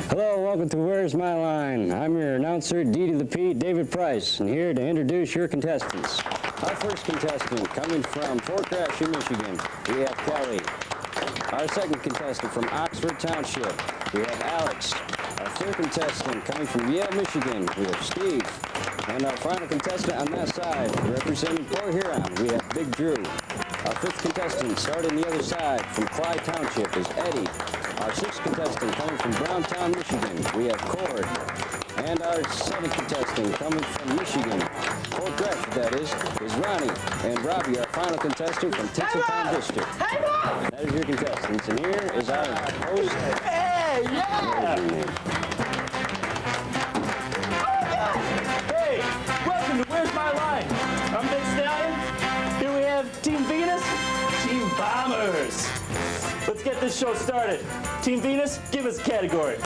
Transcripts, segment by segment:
Hello, welcome to Where's My Line? I'm your announcer, D to the P, David Price, and here to introduce your contestants. Our first contestant coming from Fort Gratiot, Michigan, we have Kelly. Our second contestant from Oxford Township, we have Alex. Our third contestant coming from Yale, Michigan, we have Steve. And our final contestant on that side, representing Port Huron, we have Big Drew. Our fifth contestant, starting the other side, from Clyde Township, is Eddie. Our sixth contestant, coming from Browntown, Michigan, we have Cord. And our seventh contestant, coming from Michigan, Fort Gratiot, that is Ronnie. And Robbie, our final contestant from Tinseltown District. That is your contestants. And here is our host. Hey, yeah! Hey, welcome to Where's My Line? I'm Big Stallion. Here we have Team Venus, Team Bombers. Let's get this show started. Team Venus, give us a category.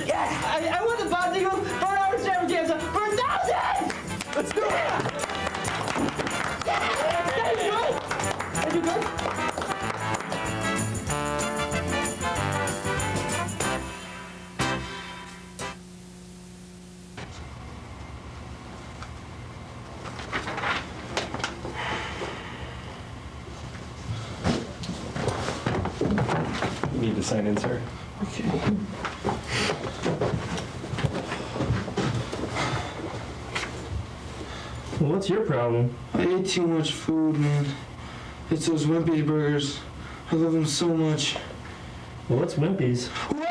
Yeah, I want the Bob Eagle Burn Hour Extravaganza for 1,000! Let's do it! Yeah! Thank you! Thank you, guys. You need to sign in, sir. Okay. Well, what's your problem? I ate too much food, man. It's those Wimpy burgers. I love them so much. Well, what's Wimpy's? What?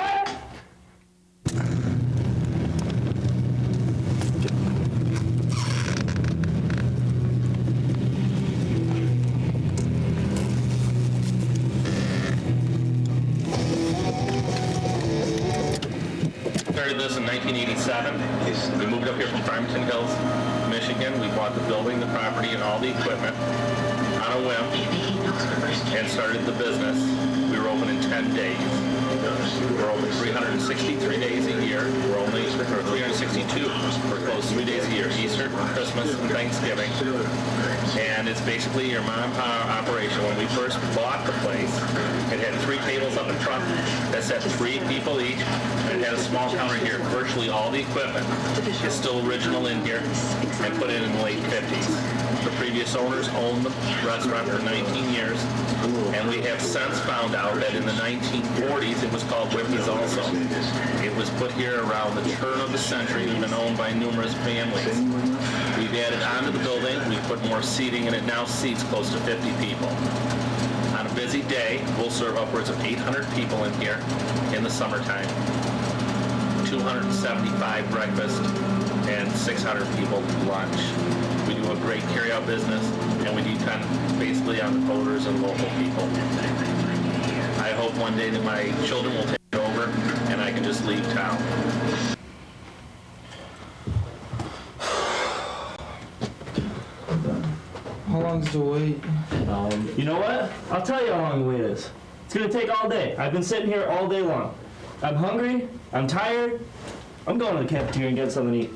Started this in 1987. We moved up here from Farmington Hills, Michigan. We bought the building, the property, and all the equipment on a whim and started the business. We were open in 10 days. We're open 363 days a year. We're only, or 362. We're closed 3 days a year, Easter, Christmas, and Thanksgiving. And it's basically your mom and pop operation. When we first bought the place, it had 3 tables on the truck that sat 3 people each. And it had a small counter here. Virtually all the equipment is still original in here and put in the late 50s. The previous owners owned the restaurant for 19 years, and we have since found out that in the 1940s it was called Wimpy's also. It was put here around the turn of the century and been owned by numerous families. We've added onto the building, we put more seating, and it now seats close to 50 people. On a busy day, we'll serve upwards of 800 people in here in the summertime, 275 breakfast, and 600 people lunch. We do a great carry-out business, and we depend basically on the voters and local people. I hope one day that my children will take it over, and I can just leave town. How long's the wait? You know what? I'll tell you how long the wait is. It's gonna take all day. I've been sitting here all day long. I'm hungry, I'm tired. I'm going to the cafeteria and getting something to eat.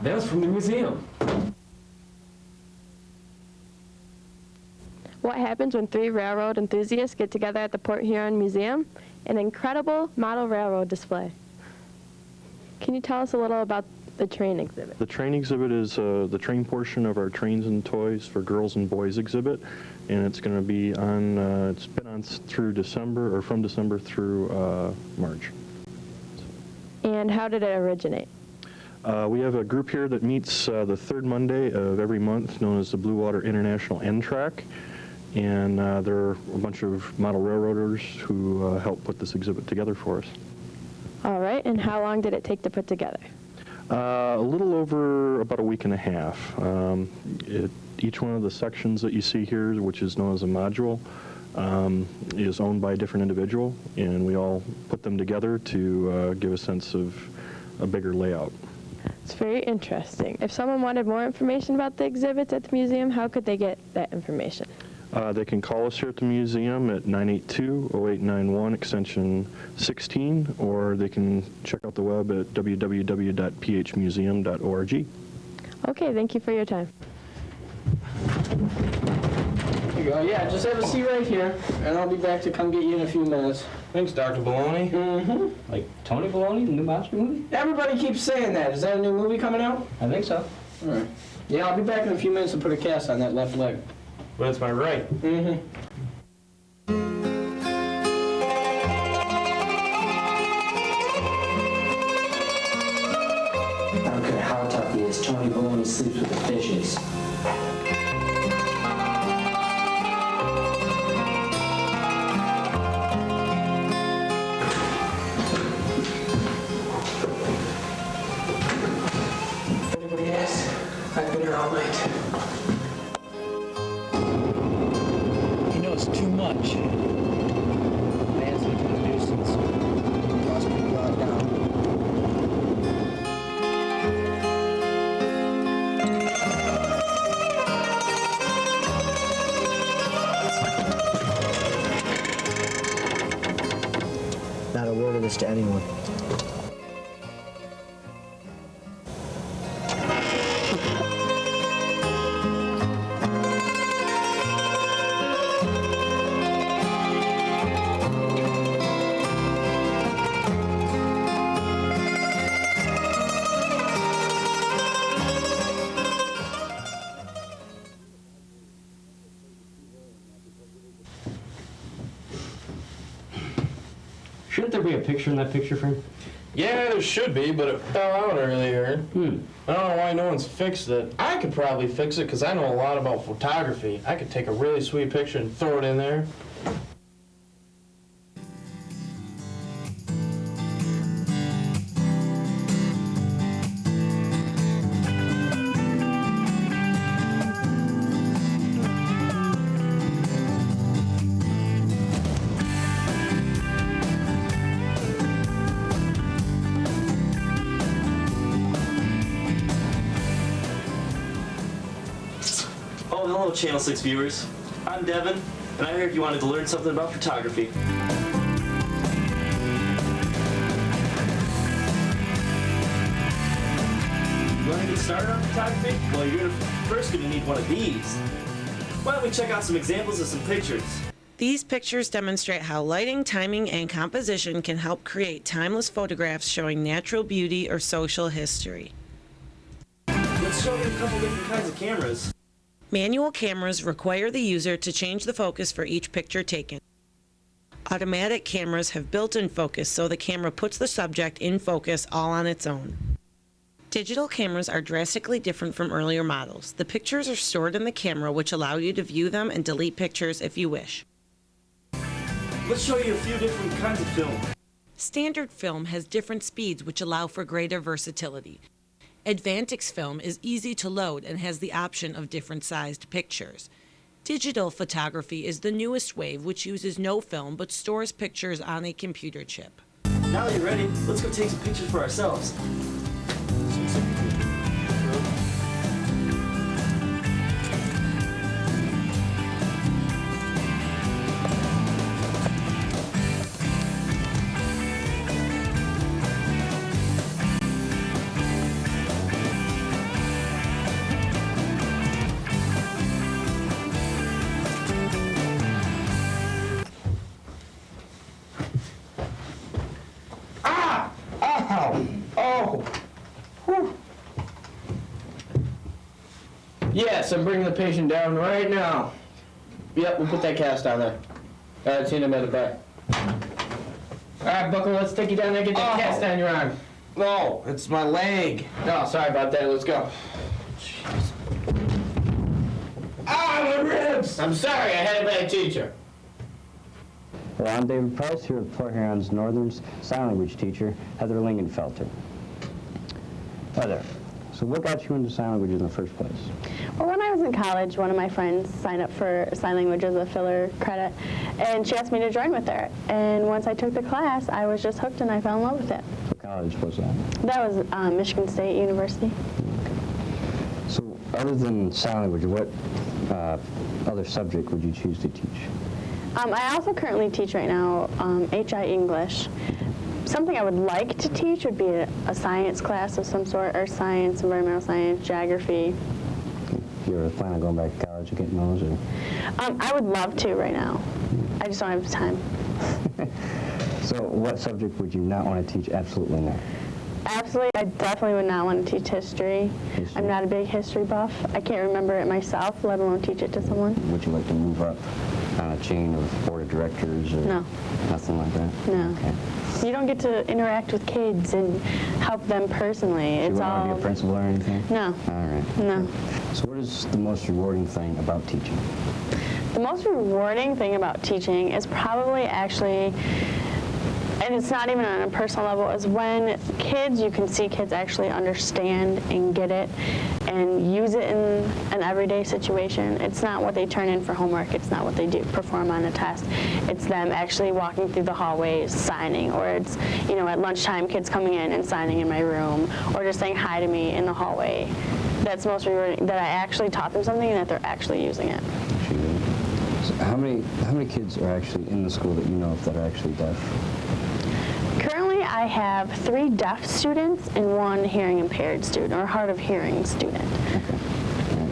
That was from the museum. What happens when 3 railroad enthusiasts get together at the Port Huron Museum? An incredible model railroad display. Can you tell us a little about the train exhibit? The train exhibit is the train portion of our Trains and Toys for Girls and Boys exhibit, and it's going to be on, it's been on through December, or from December through March. And how did it originate? We have a group here that meets the third Monday of every month, known as the Blue Water International N-Track, and there are a bunch of model railroaders who help put this exhibit together for us. All right, and how long did it take to put together? A little over about a week and a half. Each one of the sections that you see here, which is known as a module, is owned by a different individual, and we all put them together to give a sense of a bigger layout. It's very interesting. If someone wanted more information about the exhibits at the museum, how could they get that information? They can call us here at the museum at 982-0891 extension 16, or they can check out the web at www.phmuseum.org. Okay, thank you for your time. Here you go. Yeah, just have a seat right here, and I'll be back to come get you in a few minutes. Thanks, Dr. Baloney. Mm-hmm. Like Tony Baloney, the new monster movie? Everybody keeps saying that. Is that a new movie coming out? I think so. All right. Yeah, I'll be back in a few minutes to put a cast on that left leg. But it's my right. Mm-hmm. I don't care how tough he is, Tony Baloney sleeps with the fishes. Anybody asked? I've been here all night. He knows too much. Man's become a nuisance. Must be brought down. Not a word of this to anyone. Shouldn't there be a picture in that picture frame? Yeah, there should be, but it fell out earlier. I don't know why no one's fixed it. I could probably fix it because I know a lot about photography. I could take a really sweet picture and throw it in there. Oh, hello, Channel 6 viewers. I'm Devin, and I heard you wanted to learn something about photography. You want to get started on photography? Well, you're first going to need one of these. Why don't we check out some examples of some pictures? These pictures demonstrate how lighting, timing, and composition can help create timeless photographs showing natural beauty or social history. Let's show you a couple different kinds of cameras. Manual cameras require the user to change the focus for each picture taken. Automatic cameras have built-in focus, so the camera puts the subject in focus all on its own. Digital cameras are drastically different from earlier models. The pictures are stored in the camera, which allow you to view them and delete pictures if you wish. Let's show you a few different kinds of film. Standard film has different speeds, which allow for greater versatility. Advantix film is easy to load and has the option of different sized pictures. Digital photography is the newest wave, which uses no film but stores pictures on a computer chip. Now that you're ready, let's go take some pictures for ourselves. Ow! Oh! Whew. Yes, I'm bringing the patient down right now. Yep, we'll put that cast on there. I've seen him at the back. All right, Buckle, let's take you down there and get that cast on your arm. No, it's my leg. No, sorry about that. Let's go. Jeez. Ah, my ribs! I'm sorry, I had a bad teacher. Well, I'm David Price, here with Port Huron's Northern Sign Language teacher, Heather Lingenfelter. Heather, so what got you into sign language in the first place? Well, when I was in college, one of my friends signed up for sign language as a filler credit, and she asked me to join with her. And once I took the class, I was just hooked and I fell in love with it. What college was that? That was Michigan State University. So other than sign language, what other subject would you choose to teach? I also currently teach right now HI English. Something I would like to teach would be a science class of some sort, or science, environmental science, geography. You ever plan on going back to college and getting those? Or? I would love to right now. I just don't have the time. So what subject would you not want to teach? Absolutely not. Absolutely, I definitely would not want to teach history. I'm not a big history buff. I can't remember it myself, let alone teach it to someone. Would you like to move up on a chain of board of directors or No. Nothing like that? No. Okay. You don't get to interact with kids and help them personally. You It's want all... to be a principal or anything? No. All right. No. So what is the most rewarding thing about teaching? The most rewarding thing about teaching is probably actually, and it's not even on a personal level, is when kids, you can see kids actually understand and get it and use it in an everyday situation. It's not what they turn in for homework. It's not what they do perform on a test. It's them actually walking through the hallways, signing, or it's, you know, at lunchtime, kids coming in and signing in my room, or just saying hi to me in the hallway. That's most rewarding, that I actually taught them something and that they're actually using it. So how many kids are actually in the school that you know of that are actually deaf? Currently, I have 3 deaf students and 1 hearing impaired student, or hard of hearing student. Okay.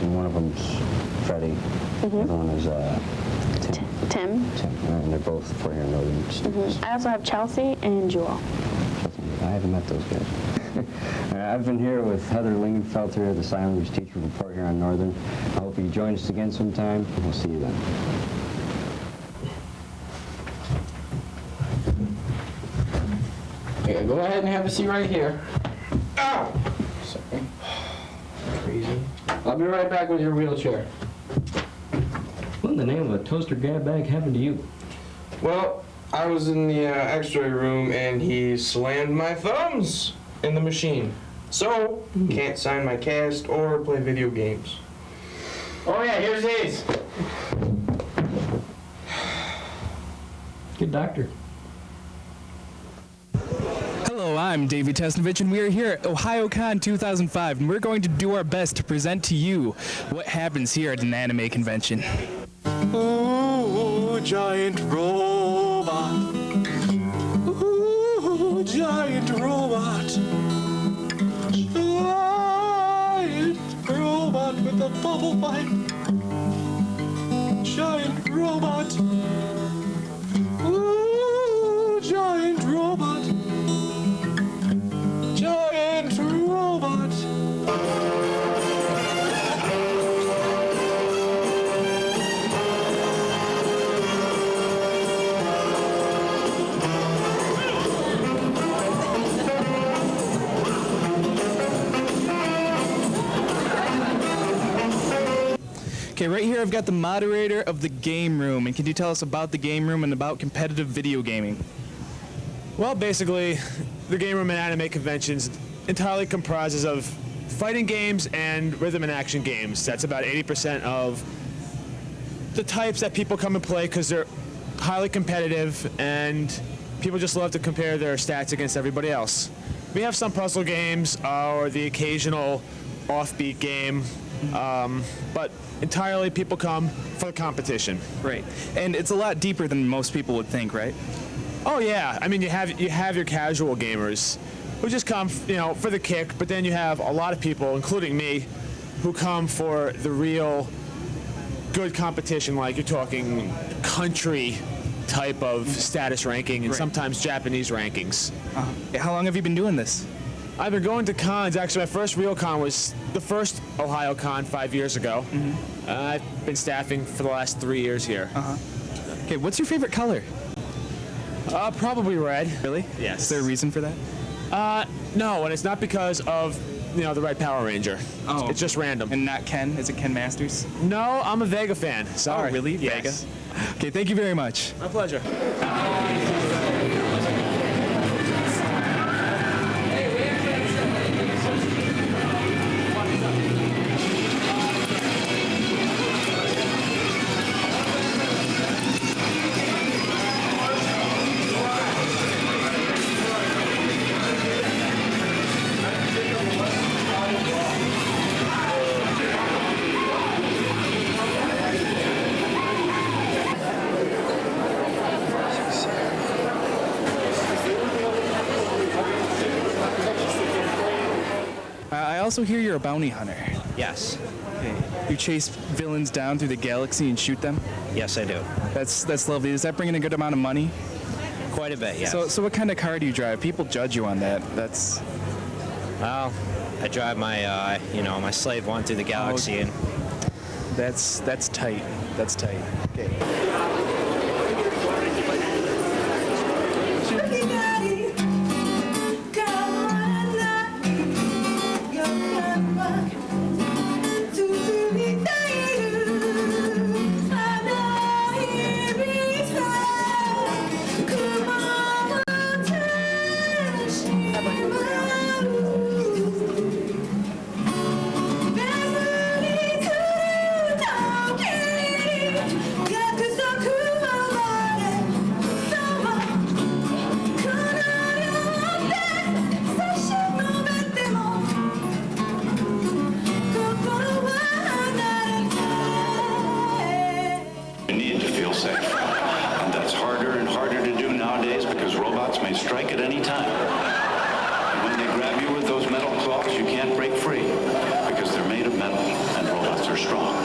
And one of them's Freddie. The other one is Tim. Tim. And they're both Port Huron Northern students. I also have Chelsea and Jewel. I haven't met those guys. I've been here with Heather Lingenfelter, the sign language teacher from Port Huron Northern. I hope you join us again sometime. We'll see you then. Okay, go ahead and have a seat right here. Ow! Sorry. Crazy. I'll be right back with your wheelchair. What in the name of a toaster grab bag happened to you? Well, I was in the x-ray room and he slammed my thumbs in the machine. So, can't sign my cast or play video games. Oh yeah, here's these. Good doctor. Hello, I'm Davey Tesnovich, and we are here at OhioCon 2005, and we're going to do our best to present to you what happens here at an anime convention. Ooh, giant robot. Ooh, giant robot. Giant robot with a bubble pipe. Giant robot. Ooh, giant robot. Giant robot. Okay, right here I've got the moderator of the game room, and can you tell us about the game room and about competitive video gaming? Well, basically, the game room at anime conventions entirely comprises of fighting games and rhythm and action games. That's about 80% of the types that people come and play because they're highly competitive and people just love to compare their stats against everybody else. We have some puzzle games or the occasional offbeat game, but entirely people come for the competition. Right, and it's a lot deeper than most people would think, right? Oh yeah, I mean you have your casual gamers who just come, you know, for the kick, but then you have a lot of people, including me, who come for the real good competition, like you're talking country type of status ranking and sometimes Japanese rankings. How long have you been doing this? I've been going to cons. Actually, my first real con was the first Ohio Con 5 years ago. I've been staffing for the last 3 years here. Okay, what's your favorite color? Probably red. Really? Yes. Is there a reason for that? No, and it's not because of, the Red Power Ranger. Oh. It's just random. And not Ken? Is it Ken Masters? No, I'm a Vega fan. Sorry. Oh, really? Yes. Vega? Okay, thank you very much. My pleasure. I also hear you're a bounty hunter. Yes. Okay. You chase villains down through the galaxy and shoot them? Yes, I do. That's lovely. Does that bring in a good amount of money? Quite a bit, yes. So what kind of car do you drive? People judge you on that. Well, I drive my, my Slave 1 through the galaxy, and that's tight. That's tight. Okay. Strike at any time. And when they grab you with those metal claws, you can't break free because they're made of metal and robots are strong.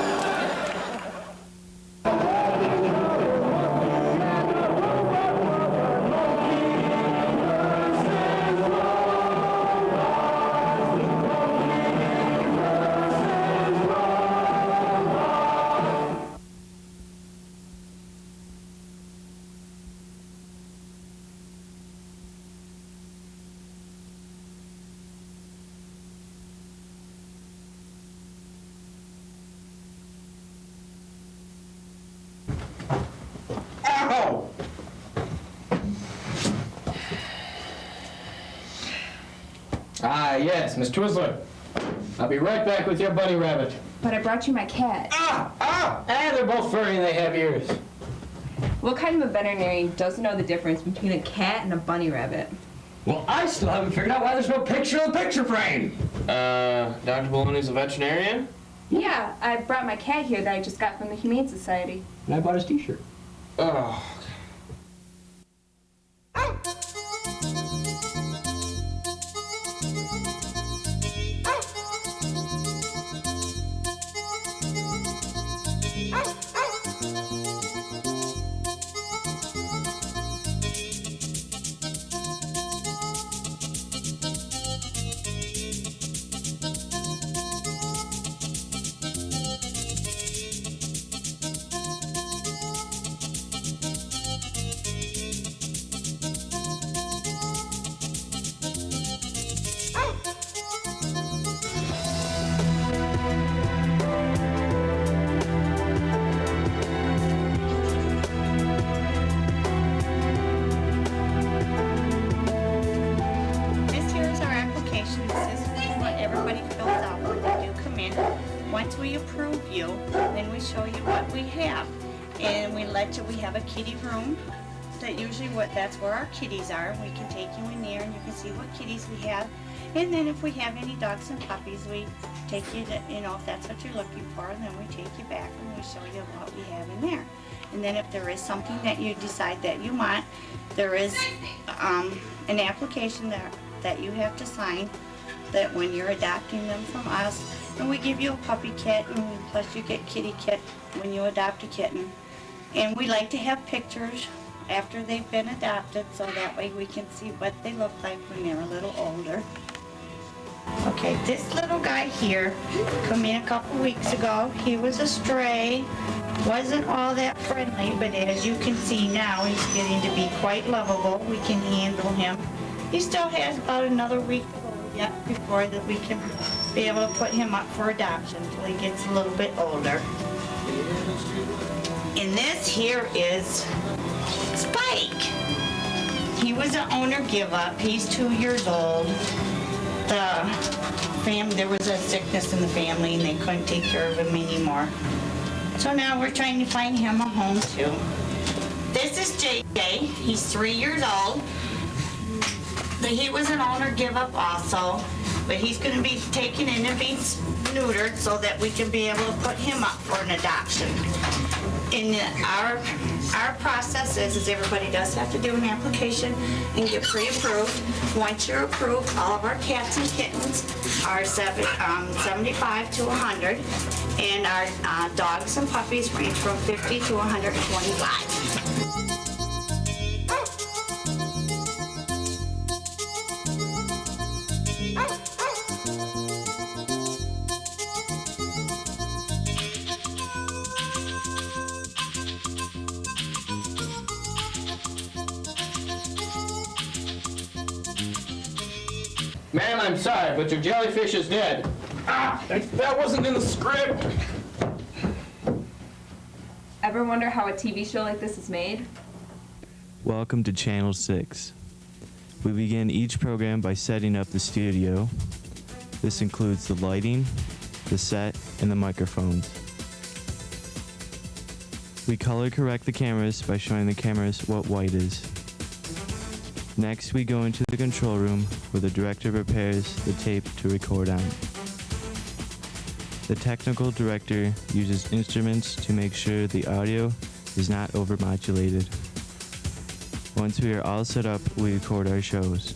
Yes, Miss Twizzler. I'll be right back with your bunny rabbit. But I brought you my cat. They're both furry and they have ears. What kind of a veterinarian doesn't know the difference between a cat and a bunny rabbit? Well, I still haven't figured out why there's no picture in the picture frame. Dr. Baloney's a veterinarian? Yeah, I brought my cat here that I just got from the Humane Society. And I bought his t-shirt. Oh. Once we approve you, then we show you what we have. And we have a kitty room that usually that's where our kitties are. We can take you in there and you can see what kitties we have. And then if we have any dogs and puppies, we take you to, if that's what you're looking for, then we take you back and we show you what we have in there. And then if there is something that you decide that you want, there is an application that you have to sign that when you're adopting them from us, and we give you a puppy kit, and plus you get kitty kit when you adopt a kitten. And we like to have pictures after they've been adopted, so that way we can see what they look like when they're a little older. Okay, this little guy here come in a couple weeks ago. He was a stray, wasn't all that friendly, but as you can see now, he's getting to be quite lovable. We can handle him. He still has about another week to go yet before that we can be able to put him up for adoption until he gets a little bit older. And this here is Spike. He was an owner give up. He's 2 years old. There was a sickness in the family and they couldn't take care of him anymore. So now we're trying to find him a home too. This is JJ. He's 3 years old. He was an owner give up also, but he's going to be taken in and be neutered so that we can be able to put him up for an adoption. And our process is everybody does have to do an application and get pre-approved. Once you're approved, all of our cats and kittens are 75 to 100, and our dogs and puppies range from 50 to 125. Ma'am, I'm sorry, but your jellyfish is dead. Ah, that wasn't in the script. Ever wonder how a TV show like this is made? Welcome to Channel 6. We begin each program by setting up the studio. This includes the lighting, the set, and the microphones. We color correct the cameras by showing the cameras what white is. Next, we go into the control room where the director prepares the tape to record on. The technical director uses instruments to make sure the audio is not overmodulated. Once we are all set up, we record our shows.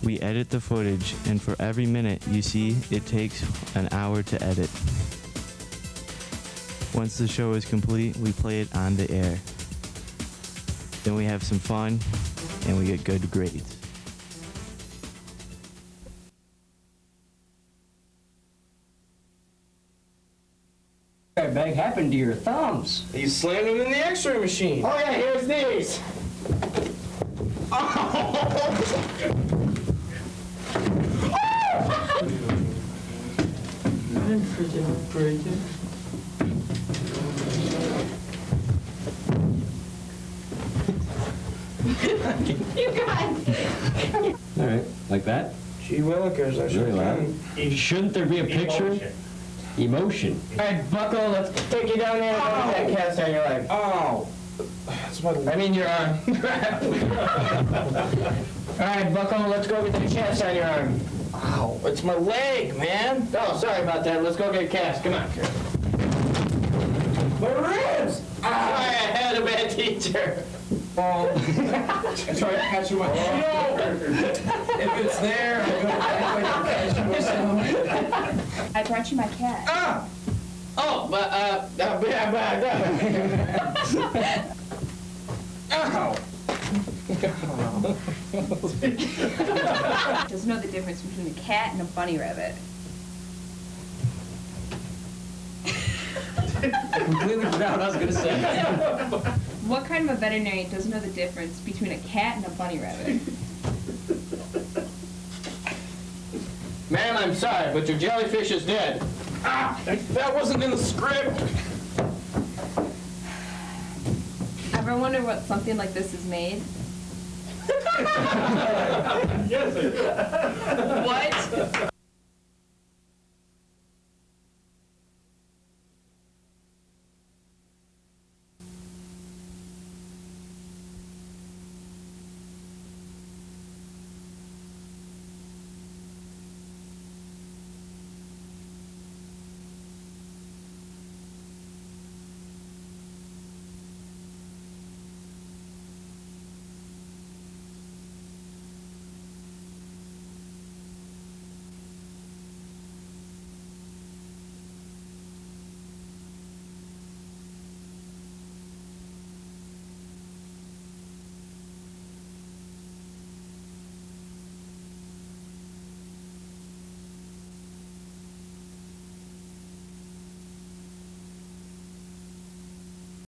We edit the footage, and for every minute you see, it takes an hour to edit. Once the show is complete, we play it on the air. Then we have some fun, and we get good grades. What bag happened to your thumbs? You slammed them in the X-ray machine. Oh yeah, here's these. You guys. All right, like that? Gee willikers, I should Really? Shouldn't there be a picture? Emotion. All right, Buckle, let's take you down there and put that cast on your leg. Oh, that's my. I mean your arm. All right, Buckle, let's go get the cast on your arm. Ow, it's my leg, man. Oh, sorry about that. Let's go get a cast. Come on. My ribs. Sorry, I had a bad teacher. Try to catch you. If it's there, I'm going to catch myself. I brought you my cat. Ah! Oh, but, Ow! Doesn't know the difference between a cat and a bunny rabbit. I completely forgot what I was going to say. What kind of a veterinarian doesn't know the difference between a cat and a bunny rabbit? Ma'am, I'm sorry, but your jellyfish is dead. Ah, that wasn't in the script. Ever wonder what something like this is made? Yes,